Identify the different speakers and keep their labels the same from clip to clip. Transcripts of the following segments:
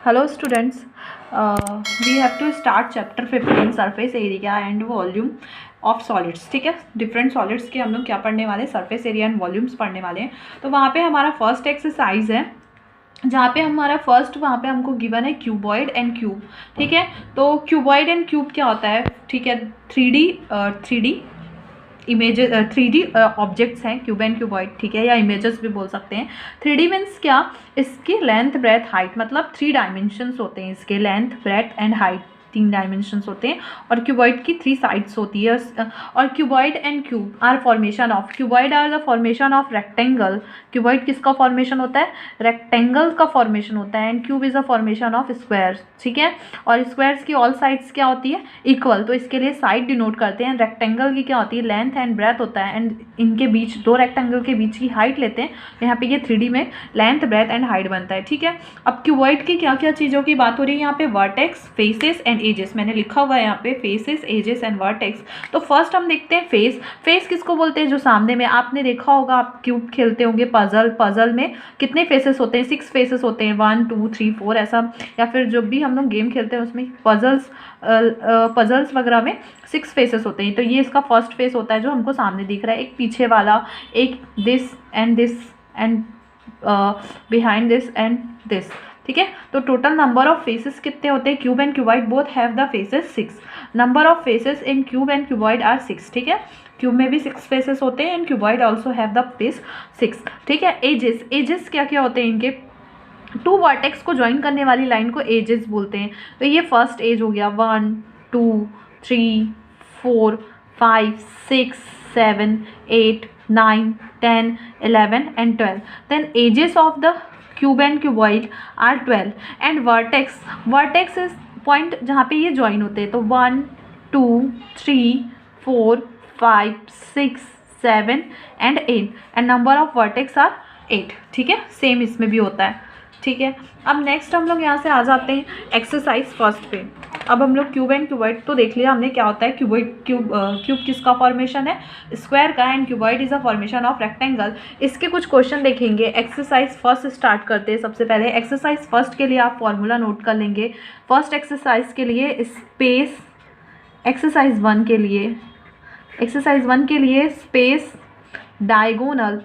Speaker 1: Hello students, we have to start chapter 15 surface area and volume of solids. ठीक है, different solids के हम लोग क्या पढ़ने वाले हैं, सरफेस एरिया एंड वॉल्यूम्स पढ़ने वाले हैं. तो वहाँ पे हमारा फर्स्ट एक्सरसाइज है जहाँ पे हमारा फर्स्ट वहाँ पे हमको गिवन है क्यूबॉइड एंड क्यूब. ठीक है, तो क्यूबॉइड एंड क्यूब क्या होता है. ठीक है, three D images 3D objects हैं क्यूब एंड क्यूबॉइड. ठीक है, या इमेजेस भी बोल सकते हैं. 3D मीन्स क्या, इसकी लेंथ ब्रेथ हाइट, मतलब 3 डायमेंशंस होते हैं इसके, length breadth and height 3 dimensions होते हैं. और क्यूबॉइड की 3 साइड्स होती है. और cuboid and cube are formation of, cuboid are the formation of rectangle. Cuboid किसका फॉर्मेशन होता है, रेक्टेंगल का फॉर्मेशन होता है. And cube is a formation of squares. ठीक है, और स्क्वायर्स की ऑल साइड्स क्या होती है, इक्वल. तो इसके लिए साइड डिनोट करते हैं. रेक्टेंगल की क्या होती है, लेंथ एंड ब्रेथ होता है. एंड इनके बीच, दो रेक्टेंगल के बीच की हाइट लेते हैं. यहाँ पे ये 3D में लेंथ ब्रेथ एंड हाइट बनता है. ठीक है, अब क्यूबॉइड की क्या क्या चीज़ों की बात हो रही है यहाँ पे, वर्टेक्स, फेसेस एंड एजेस. मैंने लिखा हुआ है यहाँ पे फेसेस, एजेस एंड वर्टेक्स. तो फर्स्ट हम देखते हैं फेस. फेस किसको बोलते हैं, जो सामने में आपने देखा होगा, आप क्यूब खेलते होंगे, पजल में कितने फेसेस होते हैं, 6 फेसेस होते हैं, 1 2 3 4 ऐसा. या फिर जब भी हम लोग गेम खेलते हैं उसमें पजल्स वगैरह में 6 फेसेस होते हैं. तो ये इसका फर्स्ट फेस होता है जो हमको सामने दिख रहा है. एक पीछे वाला, एक this and behind this and this. ठीक है, तो टोटल नंबर ऑफ फेसेस कितने होते हैं, cube and cuboid both have the faces 6. Number of faces in cube and cuboid are 6. ठीक है, क्यूब में भी 6 फेसेस होते हैं and cuboid also have the face 6. ठीक है, एजेस क्या क्या होते हैं इनके, 2 वर्टेक्स को ज्वाइन करने वाली लाइन को एजेस बोलते हैं. तो ये फर्स्ट एज हो गया, 1 2 3 4 5 6 7 8 9 10 11 and 12. Then edges of the cube and cuboid are 12. And vertex is point जहाँ पे ये ज्वाइन होते हैं. तो 1 2 3 4 5 6 7 and 8. And number of vertex are 8. ठीक है, सेम इसमें भी होता है. ठीक है, अब नेक्स्ट हम लोग यहाँ से आ जाते हैं एक्सरसाइज फर्स्ट पे. अब हम लोग क्यूब एंड क्यूबॉइड तो देख लिया हमने क्या होता है. क्यूब किसका फॉर्मेशन है, स्क्वायर का. And cuboid is a formation of rectangle. इसके कुछ क्वेश्चन देखेंगे. एक्सरसाइज फर्स्ट स्टार्ट करते हैं. सबसे पहले एक्सरसाइज फर्स्ट के लिए आप फॉर्मूला नोट कर लेंगे. फर्स्ट एक्सरसाइज के लिए स्पेस, एक्सरसाइज 1 के लिए स्पेस डायगोनल.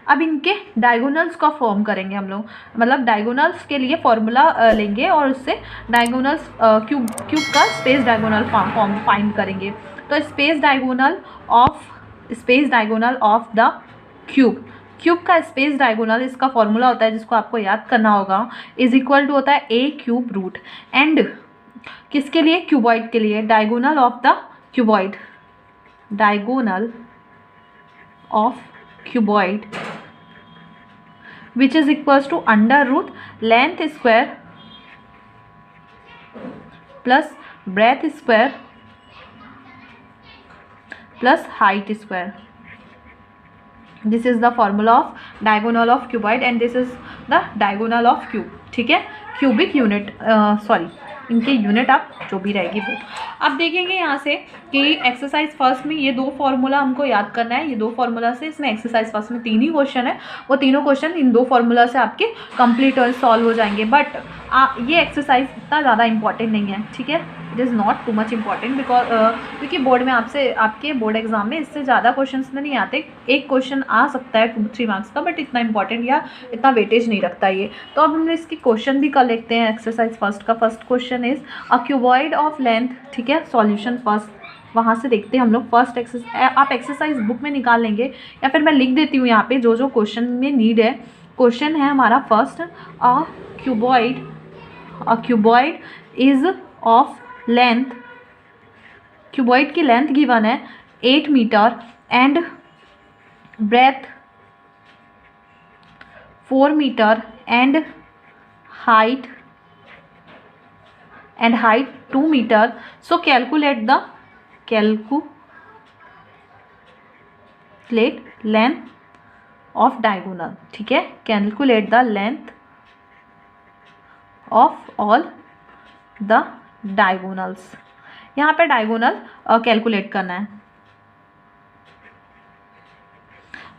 Speaker 1: अब इनके डायगोनल्स का फॉर्म करेंगे हम लोग, मतलब डायगोनल्स के लिए फॉर्मूला लेंगे और उससे डायगोनल्स क्यूब का स्पेस डायगोनल फॉर्म फाइंड करेंगे. तो space diagonal of the cube का स्पेस डायगोनल, इसका फॉर्मूला होता है जिसको आपको याद करना होगा, इज इक्वल टू होता है a क्यूब रूट. एंड किसके लिए, क्यूबॉइड के लिए, diagonal of the cuboid, diagonal of cuboid which is equals to under root length square plus breadth square plus height square. This is the formula of diagonal of cuboid and this is the diagonal of cube. ठीक है, cubic unit, इनके unit आप जो भी रहेगी वो. अब देखेंगे यहाँ से कि एक्सरसाइज फर्स्ट में ये 2 फार्मूला हमको याद करना है. ये 2 फार्मूला से, इसमें एक्सरसाइज फर्स्ट में 3 ही क्वेश्चन है, वो तीनों क्वेश्चन इन 2 फार्मूला से आपके कंप्लीट और सॉल्व हो जाएंगे. बट ये एक्सरसाइज इतना ज़्यादा इंपॉर्टेंट नहीं है. ठीक है, it is not too much important because क्योंकि बोर्ड में आपके बोर्ड एग्जाम में इससे ज़्यादा क्वेश्चन नहीं आते. एक क्वेश्चन आ सकता है 2-3 मार्क्स का, बट इतना इंपॉर्टेंट या इतना वेटेज नहीं रखता ये. तो अब हम इसकी क्वेश्चन भी कर लेते हैं. एक्सरसाइज फर्स्ट का first question is a cuboid of length. ठीक है, सॉल्यूशन फर्स्ट वहाँ से देखते हैं हम लोग. फर्स्ट एक्सरसाइज आप एक्सरसाइज बुक में निकाल लेंगे या फिर मैं लिख देती हूँ यहाँ पे जो क्वेश्चन में नीड है. क्वेश्चन है हमारा first, a cuboid is of length, cuboid की लेंथ गिवन है 8 metre and breadth 4 metre and height 2 metre. So calculate length of diagonal. ठीक है, calculate the length of all the diagonals. यहाँ पे डायगोनल कैलकुलेट करना है.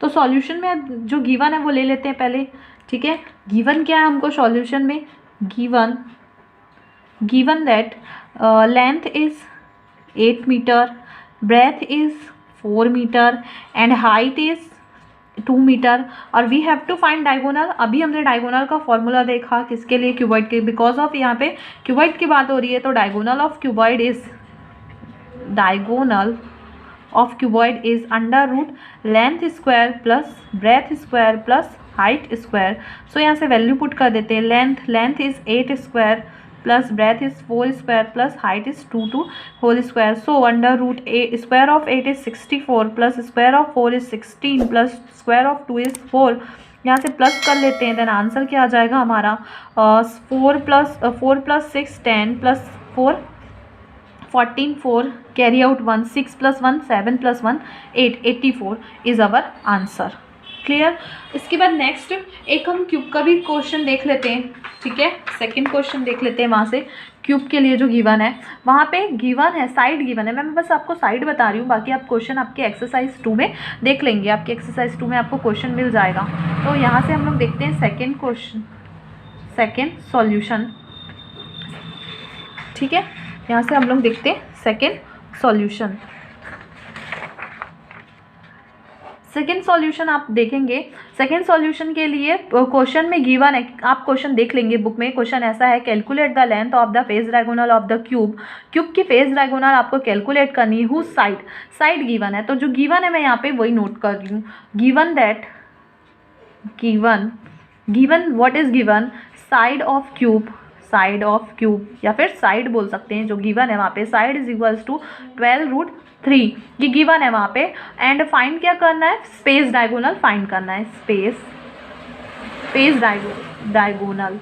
Speaker 1: तो सॉल्यूशन में जो गिवन है वो ले लेते हैं पहले, ठीक है। गिवन क्या है हमको सॉल्यूशन में, given that length is 8 metre, breadth is 4 metre and height is 2 metre, और we have to find diagonal. अभी हमने डायगोनल का फॉर्मूला देखा किसके लिए, क्यूबॉइड के, बिकॉज ऑफ यहाँ पे क्यूबॉइड की बात हो रही है, तो diagonal of cuboid is under root length square plus breadth square plus height square. So यहाँ से वैल्यू पुट कर देते हैं, length is 8 square plus breadth is 4 square plus height is 2 whole square. So under root square of 8 is 64 plus square of 4 is 16 plus square of 2 is 4। यहाँ से plus कर लेते हैं, देन आंसर क्या आ जाएगा हमारा 4 plus 6 10 plus 4 14 4 carry out 1 6 plus 1 7 plus 1 8 84 is our answer. Clear. इसके बाद नेक्स्ट एक हम क्यूब का भी क्वेश्चन देख लेते हैं, ठीक है। सेकंड क्वेश्चन देख लेते हैं वहाँ से, क्यूब के लिए जो गिवन है वहाँ पे गिवन है, साइड गिवन है। मैं बस आपको साइड बता रही हूँ, बाकी आप क्वेश्चन आपके एक्सरसाइज 2 में देख लेंगे, आपके एक्सरसाइज 2 में आपको क्वेश्चन मिल जाएगा। तो यहाँ से हम लोग देखते हैं सेकेंड क्वेश्चन, सेकेंड सॉल्यूशन, ठीक है। यहाँ से हम लोग देखते हैं सेकेंड सॉल्यूशन। सेकेंड सॉल्यूशन आप देखेंगे, सेकेंड सॉल्यूशन के लिए क्वेश्चन में गिवन है, आप क्वेश्चन देख लेंगे बुक में। क्वेश्चन ऐसा है, calculate the length of the face diagonal of the cube. Cube की फेस डायगोनल आपको कैलकुलेट करनी है, हुज साइड गिवन है। तो जो गिवन है मैं यहाँ पे वही नोट कर रही हूँ, given what is given, side of cube या फिर साइड बोल सकते हैं, जो गिवन है वहाँ पे साइड इज इक्वल्स टू 12√3, ये गिवन है वहाँ पे। एंड फाइंड क्या करना है, स्पेस डायगोनल फाइंड करना है, स्पेस डायगोनल,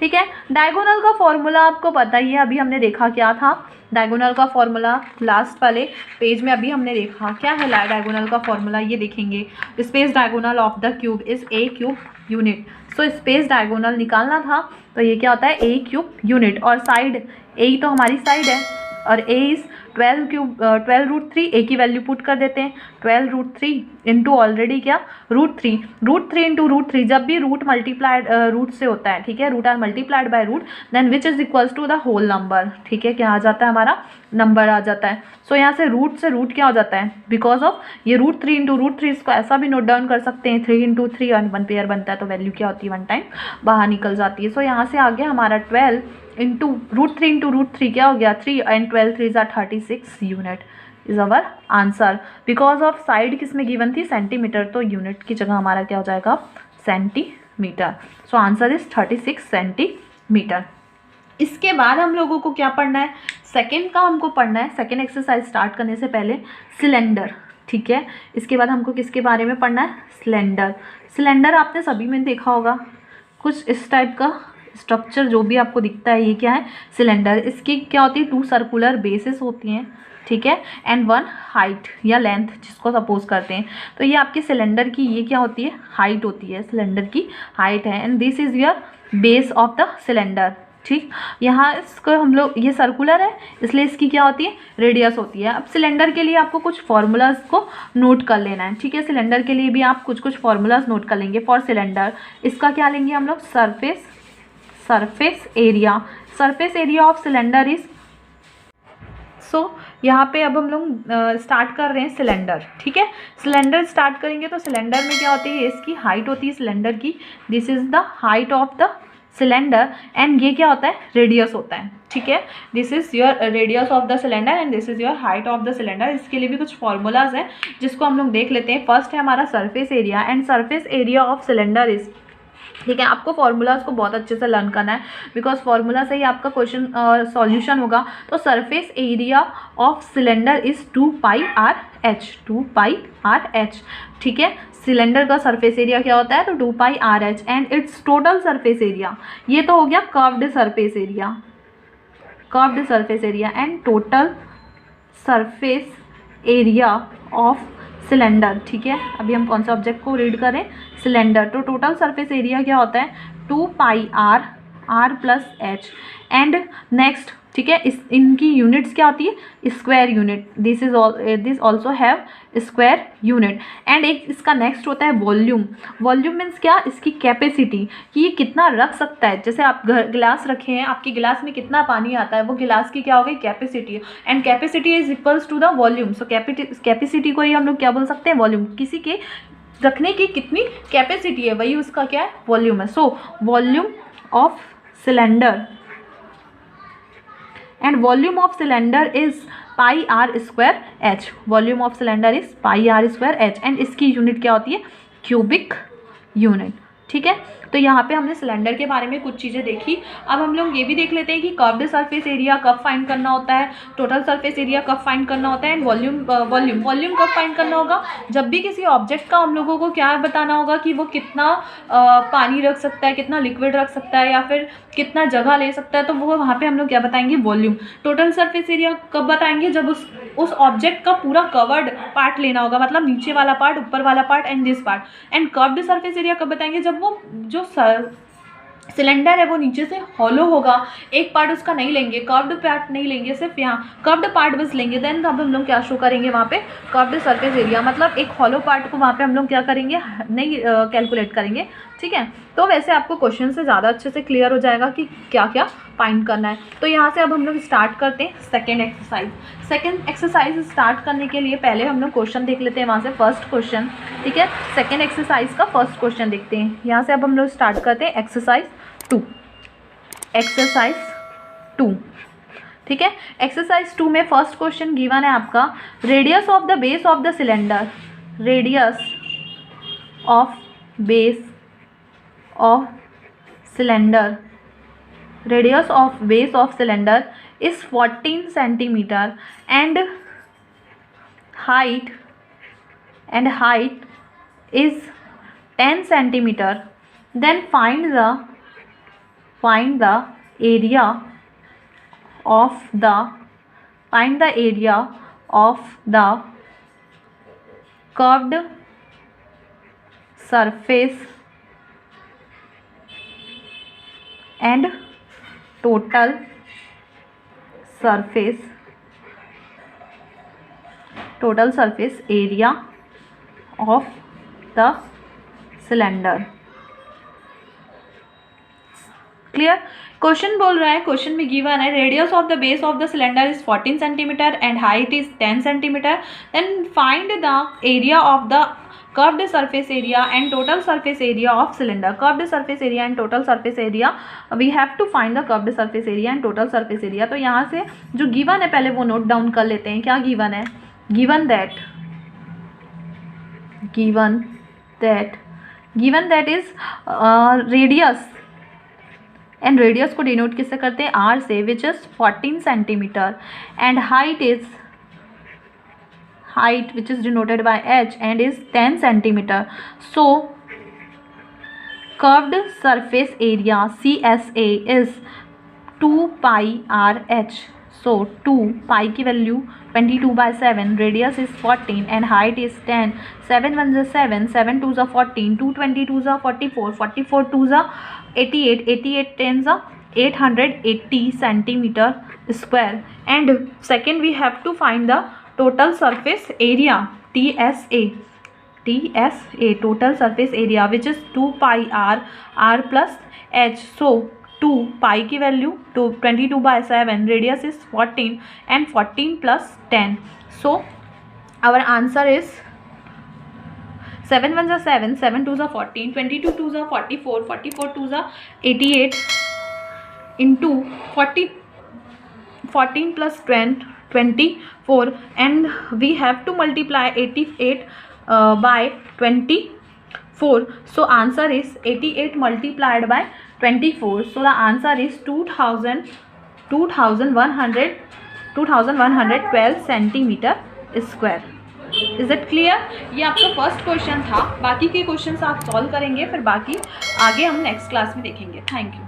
Speaker 1: ठीक है। डायगोनल का फॉर्मूला आपको पता ही है, अभी हमने देखा क्या था डायगोनल का फॉर्मूला, लास्ट वाले पेज में अभी हमने देखा क्या है डायगोनल का फॉर्मूला, ये देखेंगे। Space diagonal of the cube is a cube unit. So space diagonal निकालना था, तो ये क्या होता है, ए क्यूब यूनिट, और साइड ए तो हमारी साइड है, और ए इज़ 12√3, ए की वैल्यू पुट कर देते हैं, 12√3 इंटू ऑलरेडी क्या √3 इंटू √3, जब भी रूट मल्टीप्लाइड रूट से होता है, ठीक है, root are multiplied by root, then which is equals to the whole number, ठीक है, क्या आ जाता है हमारा नंबर आ जाता है। सो यहाँ से रूट क्या हो जाता है, बिकॉज ऑफ ये √3 इंटू √3, इसको ऐसा भी नोट डाउन कर सकते हैं, 3 इंटू 3 और 1 पेयर बनता है, तो वैल्यू क्या होती है 1 टाइम बाहर निकल जाती है। सो यहाँ से आ गया हमारा 12 इंटू √3 इंटू √3 क्या हो गया 3 एंड 12 3 ज़ा 36 unit is our answer. Because of side किस में गिवन थी, सेंटीमीटर, तो यूनिट की जगह हमारा क्या हो जाएगा centimetre. So answer is 36 centimetre. इसके बाद हम लोगों को क्या पढ़ना है, सेकेंड का हमको पढ़ना है, सेकेंड एक्सरसाइज स्टार्ट करने से पहले सिलेंडर, ठीक है। इसके बाद हमको किसके बारे में पढ़ना है, सिलेंडर आपने सभी में देखा होगा, कुछ इस टाइप का स्ट्रक्चर जो भी आपको दिखता है, ये क्या है सिलेंडर। इसकी क्या होती है, 2 सर्कुलर बेसेस होती हैं, ठीक है, एंड 1 हाइट या लेंथ जिसको सपोज करते हैं। तो ये आपके सिलेंडर की ये क्या होती है, हाइट होती है, सिलेंडर की हाइट है, and this is your base of the cylinder, ठीक। यहाँ इसको हम लोग, ये सर्कुलर है इसलिए इसकी क्या होती है, रेडियस होती है। अब सिलेंडर के लिए आपको कुछ फार्मूलाज को नोट कर लेना है, ठीक है। सिलेंडर के लिए भी आप कुछ फार्मूलाज नोट कर लेंगे। फॉर सिलेंडर इसका क्या लेंगे हम लोग, surface area of cylinder is, so यहाँ पे अब हम लोग स्टार्ट कर रहे हैं सिलेंडर, ठीक है। सिलेंडर स्टार्ट करेंगे तो सिलेंडर में क्या होती है, इसकी हाइट होती है सिलेंडर की, this is the height of the cylinder, and ये क्या होता है, रेडियस होता है, ठीक है। This is your radius of the cylinder and this is your height of the cylinder. इसके लिए भी कुछ फॉर्मूलाज हैं जिसको हम लोग देख लेते हैं। फर्स्ट है हमारा surface area, and surface area of cylinder is, ठीक है। आपको फार्मूलाज को बहुत अच्छे से लर्न करना है, बिकॉज फार्मूला से ही आपका क्वेश्चन सॉल्यूशन होगा। तो surface area of cylinder is 2πRh, ठीक है। सिलेंडर का सरफेस एरिया क्या होता है, तो 2πRh, and it's total surface area, ये तो हो गया curved surface area, and total surface area of cylinder, ठीक है। अभी हम कौन सा ऑब्जेक्ट को रीड करें, सिलेंडर। तो टोटल सरफेस एरिया क्या होता है, 2πR+h, एंड नेक्स्ट ठीक है। इस इनकी यूनिट्स क्या होती है, square unit, this also have square unit. And एक इसका नेक्स्ट होता है वॉल्यूम। वॉल्यूम मीन्स क्या, इसकी कैपेसिटी, कि ये कितना रख सकता है। जैसे आप गिलास रखे हैं, आपके गिलास में कितना पानी आता है, वो गिलास की क्या हो गई, capacity. And capacity is equals to the volume. So capacity को ही हम लोग क्या बोल सकते हैं, वॉल्यूम। किसी के रखने की कितनी कैपेसिटी है, वही उसका क्या है, वॉल्यूम है। So volume of cylinder, and volume of cylinder is pi r square h, volume of cylinder is pi r square h, and इसकी यूनिट क्या होती है, क्यूबिक यूनिट। ठीक है, तो यहाँ पे हमने सिलेंडर के बारे में कुछ चीज़ें देखी। अब हम लोग ये भी देख लेते हैं कि कर्व्ड सरफेस एरिया कब फाइंड करना होता है, टोटल सरफेस एरिया कब फाइंड करना होता है, एंड वॉल्यूम कब फाइंड करना होगा, जब भी किसी ऑब्जेक्ट का हम लोगों को क्या बताना होगा कि वो कितना पानी रख सकता है, कितना लिक्विड रख सकता है, या फिर कितना जगह ले सकता है, तो वो वहाँ पे हम लोग क्या बताएंगे, वॉल्यूम। टोटल सरफेस एरिया कब बताएंगे, जब उस ऑब्जेक्ट का पूरा कवर्ड पार्ट लेना होगा, मतलब नीचे वाला पार्ट, ऊपर वाला part and this part. And curved surface area कब बताएंगे, जब वो जो सिलेंडर है वो नीचे से हॉलो होगा, एक पार्ट उसका नहीं लेंगे, कर्व्ड पार्ट नहीं लेंगे, सिर्फ यहाँ कर्व्ड पार्ट बस लेंगे, देन अब हम लोग क्या शो करेंगे वहाँ पे, कर्व्ड सरफेस एरिया। मतलब एक हॉलो पार्ट को वहाँ पे हम लोग क्या करेंगे, नहीं कैलकुलेट करेंगे। ठीक है, तो वैसे आपको क्वेश्चन से ज़्यादा अच्छे से क्लियर हो जाएगा कि क्या क्या फाइंड करना है। तो यहाँ से अब हम लोग स्टार्ट करते हैं second exercise. Second exercise start करने के लिए पहले हम लोग क्वेश्चन देख लेते हैं वहाँ से, फर्स्ट क्वेश्चन। ठीक है, सेकेंड एक्सरसाइज का फर्स्ट क्वेश्चन देखते हैं। यहाँ से अब हम लोग स्टार्ट करते हैं एक्सरसाइज 2। एक्सरसाइज 2, ठीक है। एक्सरसाइज 2 में फर्स्ट क्वेश्चन गिवन है आपका, radius of the base of the cylinder, radius of base of cylinder, radius of base of cylinder is 14 centimeter and height is 10 centimeter. Then find the area of the curved surface and total surface area of the cylinder। Clear, question बोल रहा है, question में given है radius of the base of the cylinder is 14 centimetre and height is 10 centimetre. Then find the area of the curved surface area and total surface area of cylinder। curved surface area and total surface area, we have to find the curved surface area and total surface area। तो यहाँ से जो given है पहले वो note down कर लेते हैं। क्या गिवन है, given that is radius, and radius को डिनोट किससे करते हैं, आर से, which is 14 centimetre, and height which is denoted by h and is 10 centimeter। So curved surface area CSA is 2 pi r h। So 2 pi की value 22/7, radius is 14 and height is 10, 7 1 is 7, 7 2 is 14, 2 22 is 44, 44 2 is 88, 88 10 is 880 centimeter square। And second we have to find the total surface area TSA, total surface area which is 2 pi r plus h। So 2 pi की value 22/7, radius is 14 and 14 plus 10। So our answer is 7 1 is 7, 7 2 is 14, 22 2 is 44, 44 2 is 88 into 14 plus 10 24, and we have to multiply 88 by 24। So answer is 88 multiplied by 24। So the answer is 2112 centimetre square. Is it clear? ये आपका first question था। बाकी के question आप solve करेंगे, फिर बाकी आगे हम नेक्स्ट क्लास में देखेंगे। Thank you.